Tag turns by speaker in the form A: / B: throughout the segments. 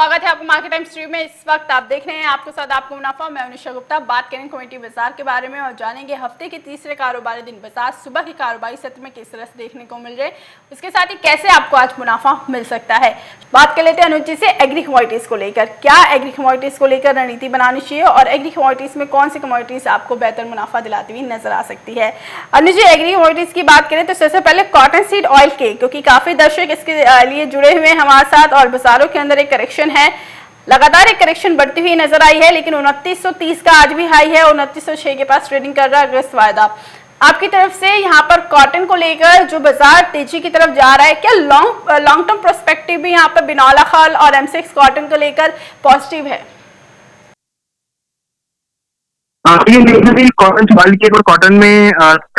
A: स्वागत है आपको मार्केट टाइम स्ट्रीम में। इस वक्त आप देख रहे हैं आपके साथ आपको मुनाफा। मैं अनुषा गुप्ता। बात करेंगे कमेटी बाजार के बारे में और जानेंगे हफ्ते के तीसरे कारोबारी दिन बाजार सुबह के कारोबारी सत्र में किस तरह से देखने को मिल रहे हैं, उसके साथ ही कैसे आपको आज मुनाफा मिल सकता है। बात कर लेते हैं अनुज जी से एग्री कमोडिटीज को लेकर। क्या एग्री कमोडिटीज को लेकर रणनीति बनानी चाहिए और एग्री कमोडिटीज में कौन सी कमोडिटीज आपको बेहतर मुनाफा दिलाती हुई नजर आ सकती है। अनुज जी, एग्री कमोडिटीज की बात करें तो सबसे पहले कॉटन सीड ऑयल के, क्योंकि काफी दर्शक इसके लिए जुड़े हुए हैं हमारे साथ और बाजारों के अंदर एक करेक्शन है, लगातार एक करेक्शन बढ़ती हुई नजर आई है, लेकिन 2930 का आज भी हाई है और 2906 के पास ट्रेडिंग कर रहा है अगस्त वायदा। आपकी तरफ से यहाँ पर कॉटन को लेकर जो बाजार तेजी की तरफ जा रहा है, क्या लॉन्ग टर्म प्रोस्पेक्टिव भी यहाँ पर बिनौला खाल और एमसेक्स कॉटन को लेकर पॉजिटिव है?
B: ये कॉटन संभाल के और कॉटन में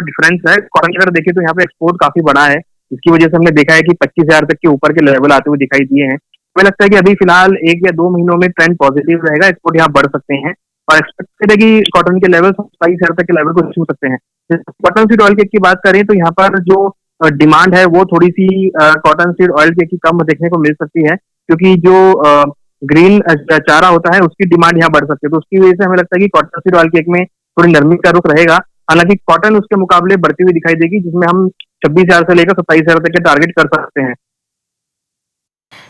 B: डिफरेंस है। कॉटन अगर देखें तो यहाँ पे एक्सपोर्ट काफी बड़ा है, इसकी वजह से हमने देखा है कि 25,000 तक के ऊपर के लेवल आते हुए दिखाई दिए हैं। हमें लगता है कि अभी फिलहाल 1 या 2 महीनों में ट्रेंड पॉजिटिव रहेगा, एक्सपोर्ट यहाँ बढ़ सकते हैं और एक्सपेक्टेड है कि कॉटन के लेवल 27,000 तक के लेवल को छू सकते हैं। कॉटन सीड ऑयल केक की बात करें तो यहाँ पर जो डिमांड है वो थोड़ी सी कॉटन सीड ऑयल केक की कम देखने को मिल सकती है, क्योंकि जो ग्रीन चारा होता है उसकी डिमांड यहाँ बढ़ सकती है। तो उसकी वजह से हमें लगता है कि कॉटन सीड ऑयल केक में थोड़ी नरमी का रुख रहेगा। हालांकि कॉटन उसके मुकाबले बढ़ती हुई दिखाई देगी, जिसमें हम 26,000 से लेकर 27,000 तक के टारगेट कर सकते हैं।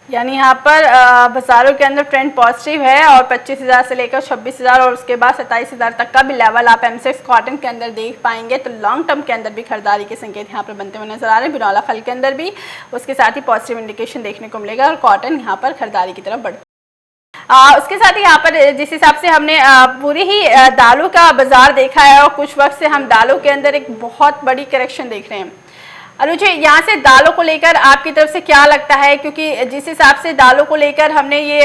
A: यानी यहाँ पर बाजारों के अंदर ट्रेंड पॉजिटिव है और 25,000 से लेकर 26,000 और उसके बाद 27,000 तक का भी लेवल आप एमसेक्स कॉटन के अंदर देख पाएंगे। तो लॉन्ग टर्म के अंदर भी खरीदारी के संकेत यहाँ पर बनते हुए नजर आ रहे हैं। बिनौला फल के अंदर भी उसके साथ ही पॉजिटिव इंडिकेशन देखने को मिलेगा और कॉटन यहाँ पर खरीदारी की तरफ बढ़ उसके साथ ही यहाँ पर जिस हिसाब से हमने पूरी ही दालों का बाजार देखा है और कुछ वक्त से हम दालों के अंदर एक बहुत बड़ी करेक्शन देख रहे हैं। अनुज, यहाँ से दालों को लेकर आपकी तरफ से क्या लगता है, क्योंकि जिस हिसाब से दालों को लेकर हमने ये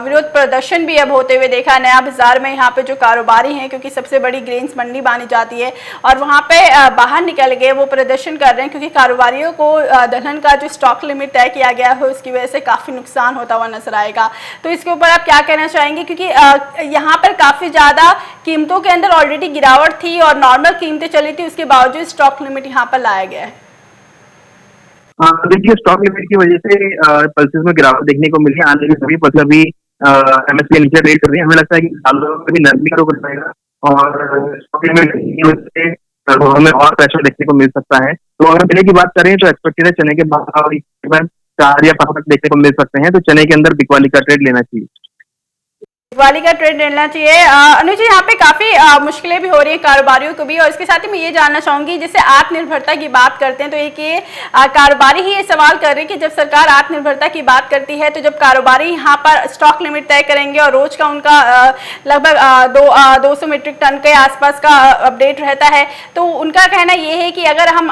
A: विरोध प्रदर्शन भी अब होते हुए देखा नया बाजार में, यहाँ पे जो कारोबारी हैं, क्योंकि सबसे बड़ी ग्रेन्स मंडी मानी जाती है और वहाँ पे बाहर निकल गए वो प्रदर्शन कर रहे हैं, क्योंकि कारोबारियों को दलहन का जो स्टॉक लिमिट तय किया गया है उसकी वजह से काफ़ी नुकसान होता हुआ नजर आएगा। तो इसके ऊपर आप क्या कहना चाहेंगे, क्योंकि यहाँ पर काफ़ी ज़्यादा कीमतों के अंदर ऑलरेडी गिरावट थी और नॉर्मल कीमतें चली थी, उसके बावजूद स्टॉक लिमिट यहाँ पर लाया गया है।
B: देखिए, स्टॉक लिमिट की वजह से पल्सेस में गिरावट देखने को मिली है। आने की सभी पल्स अभी एमएसपी नीचे ट्रेड कर रही है। हमें लगता है कि दालों में भी नरमी का रुख रहेगा और स्टॉक लिमिट की वजह से हमें और प्रेशर देखने को मिल सकता है। तो अगर चने की बात करें तो एक्सपेक्टेड है चने के बाद 4 या 5 तक देखने को मिल सकते हैं। तो चने के अंदर बिकवाली का ट्रेड लेना चाहिए।
A: दिवाली का ट्रेंड लेना चाहिए। अनुज जी, यहाँ पे काफी मुश्किलें भी हो रही है कारोबारियों को भी, और इसके साथ ही मैं ये जानना चाहूंगी, जैसे आत्मनिर्भरता की बात करते हैं तो एक ये कारोबारी ही ये सवाल कर रहे हैं कि जब सरकार आत्मनिर्भरता की बात करती है तो जब कारोबारी यहाँ पर स्टॉक लिमिट तय करेंगे और रोज का उनका लगभग 200 मीट्रिक टन के आसपास का अपडेट रहता है, तो उनका कहना ये है कि अगर हम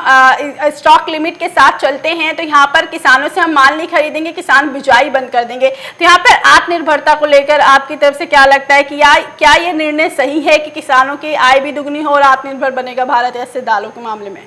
A: स्टॉक लिमिट के साथ चलते हैं तो यहाँ पर किसानों से हम माल नहीं खरीदेंगे, किसान बिजाई बंद कर देंगे। तो यहाँ पर आत्मनिर्भरता को लेकर आपकी से क्या लगता है कि क्या ये निर्णय सही है कि किसानों की आय भी दुगनी हो और आत्मनिर्भर बनेगा भारत ऐसे दालों के मामले में?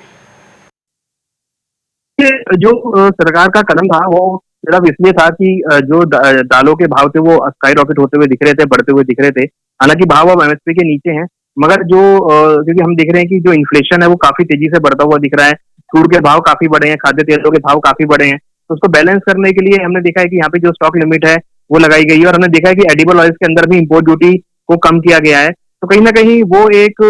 B: जो सरकार का कदम था वो सिर्फ इसलिए था कि जो दालों के भाव थे वो स्काई रॉकेट होते हुए दिख रहे थे, बढ़ते हुए दिख रहे थे। हालांकि भाव अब एमएसपी के नीचे हैं, मगर जो क्योंकि हम देख रहे हैं कि जो इन्फ्लेशन है वो काफी तेजी से बढ़ता हुआ दिख रहा है। फूड के भाव काफी बढ़े हैं, खाद्य तेलों के भाव काफी बढ़े हैं। तो उसको बैलेंस करने के लिए हमने देखा है कि यहाँ पे जो स्टॉक लिमिट है वो लगाई गई है और हमने देखा है कि एडिबल ऑयल्स के अंदर भी इंपोर्ट ड्यूटी को कम किया गया है। तो कहीं ना कहीं वो एक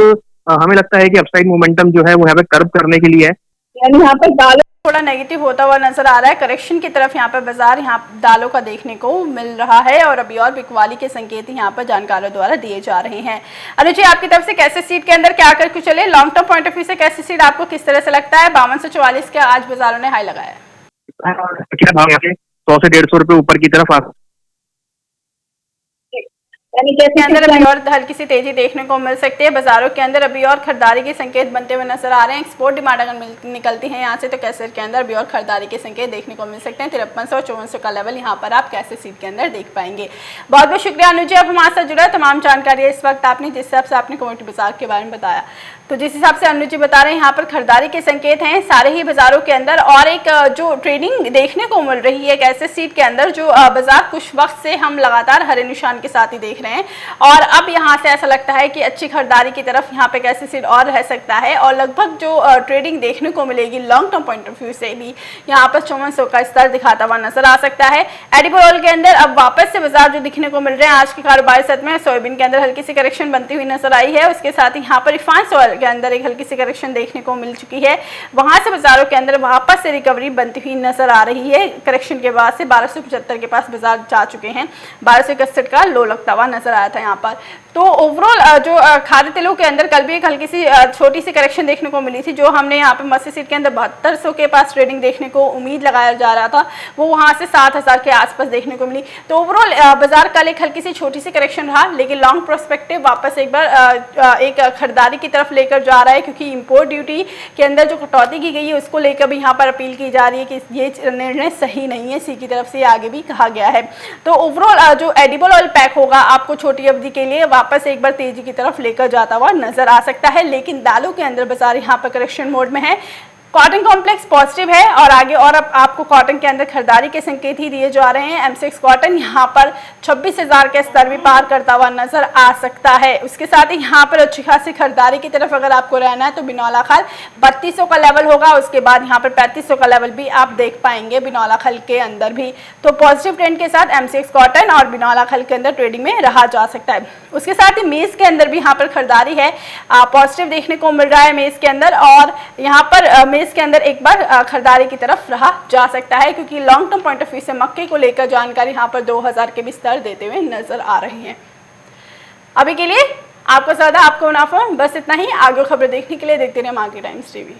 B: हमें लगता है कि अपसाइड मोमेंटम जो है वो यहाँ पे कर्व करने के लिए है।
A: यानी यहाँ पर दालों थोड़ा नेगेटिव होता हुआ नजर आ रहा है, करेक्शन की तरफ यहाँ पर बाजार यहाँ दालों का देखने को मिल रहा है और अभी और बिकवाली के संकेत यहाँ पर जानकारों द्वारा दिए जा रहे हैं। अनुज जी, आपकी तरफ से कैसे सीट के अंदर क्या करके चले, long term point of view से कैसे सीट आपको किस तरह से लगता है? 5244 का आज बाजारों ने हाई लगाया है।
B: 100 से 150 रुपए ऊपर की तरफ आ
A: के अंदर अभी और हल्की सी तेजी देखने को मिल सकती है। बाजारों के अंदर अभी और खरीदारी के संकेत बनते हुए नजर आ रहे हैं। एक्सपोर्ट डिमांड अगर निकलती है यहाँ से तो कैसे के अंदर अभी और खरीदारी के संकेत देखने को मिल सकते हैं। 5300 और 5400 का लेवल यहाँ पर आप कैसे सीट के अंदर देख पाएंगे। बहुत बहुत शुक्रिया अनुज जी, आप हमारे साथ जुड़ा तमाम जानकारी इस वक्त आपने जिस हिसाब से आपने कमोडिटी बाजार के बारे में बताया। तो जिस हिसाब से अनुज जी बता रहे हैं यहाँ पर खरीदारी के संकेत हैं सारे ही बाजारों के अंदर, और एक जो ट्रेडिंग देखने को मिल रही है एक ऐसे सीट के अंदर जो बाजार कुछ वक्त से हम लगातार हरे निशान के साथ ही देख रहे हैं, और अब यहाँ से ऐसा लगता है कि अच्छी खरीदारी की तरफ यहाँ पे एक ऐसे सीट और रह सकता है, और लगभग जो ट्रेडिंग देखने को मिलेगी long term point of view से भी यहाँ पर 5400 का स्तर दिखाता हुआ नजर आ सकता है। एडिबल ऑयल के अंदर अब वापस से बाजार जो दिखने को मिल रहे हैं आज के कारोबारी सत्र में, सोयाबीन के अंदर हल्की सी करेक्शन बनती हुई नजर आई है, उसके साथ ही यहाँ पर रिफाइंड ऑयल के अंदर एक हल्की सी करेक्शन देखने को मिल चुकी है, वहां से बाजारों के अंदर वापस से रिकवरी बनती हुई नजर आ रही है। करेक्शन के बाद से 1275 के पास बाजार जा चुके हैं, 1261 का लो लगता हुआ नजर आया था यहाँ पर। तो ओवरऑल जो खाद्य तेलों के अंदर कल भी एक हल्की सी छोटी सी करेक्शन देखने को मिली थी, जो हमने यहाँ पे मत्स्य सीट के अंदर 7200 के पास ट्रेडिंग देखने को उम्मीद लगाया जा रहा था, वो वहां से 7000 के आसपास देखने को मिली। तो ओवरऑल बाजार कल एक हल्की सी छोटी सी करेक्शन रहा, लेकिन लॉन्ग प्रोस्पेक्टिव वापस एक बार एक खरीदारी की तरफ लेकर जा रहा है, क्योंकि इंपोर्ट ड्यूटी के अंदर जो कटौती की गई है उसको लेकर भी यहाँ पर अपील की जा रही है कि ये निर्णय सही नहीं है, सी की तरफ से आगे भी कहा गया है। तो ओवरऑल जो एडिबल ऑयल पैक होगा आपको छोटी अवधि के लिए वापस एक बार तेजी की तरफ लेकर जाता हुआ नजर आ सकता है, लेकिन दालों के अंदर बाजार यहाँ पर करेक्शन मोड में है। कॉटन कॉम्प्लेक्स पॉजिटिव है, और आगे और अब आपको कॉटन के अंदर खरीदारी के संकेत ही दिए जा रहे हैं। M6 कॉटन यहाँ पर 26,000 के स्तर भी पार करता हुआ नजर आ सकता है। उसके साथ ही यहाँ पर अच्छी खासी खरीदारी की तरफ अगर आपको रहना है तो बिनौला खल 3200 का लेवल होगा, उसके बाद यहाँ पर 3500 का लेवल भी आप देख पाएंगे बिनौला खल के अंदर भी। तो पॉजिटिव ट्रेंड के साथ M6 कॉटन और बिनौला खल के अंदर ट्रेडिंग में रहा जा सकता है। उसके साथ ही मेज के अंदर भी यहाँ पर खरीदारी है, पॉजिटिव देखने को मिल रहा है मेज के अंदर, और यहाँ पर इसके अंदर एक बार खरीदारी की तरफ रहा जा सकता है, क्योंकि long term point of view से मक्के को लेकर जानकारी यहाँ पर 2000 के भी स्तर देते हुए नजर आ रही है। अभी के लिए आपको ज्यादा आपको मुनाफा, बस इतना ही। आगे खबर देखने के लिए देखते रहिए मार्केट टाइम्स टीवी।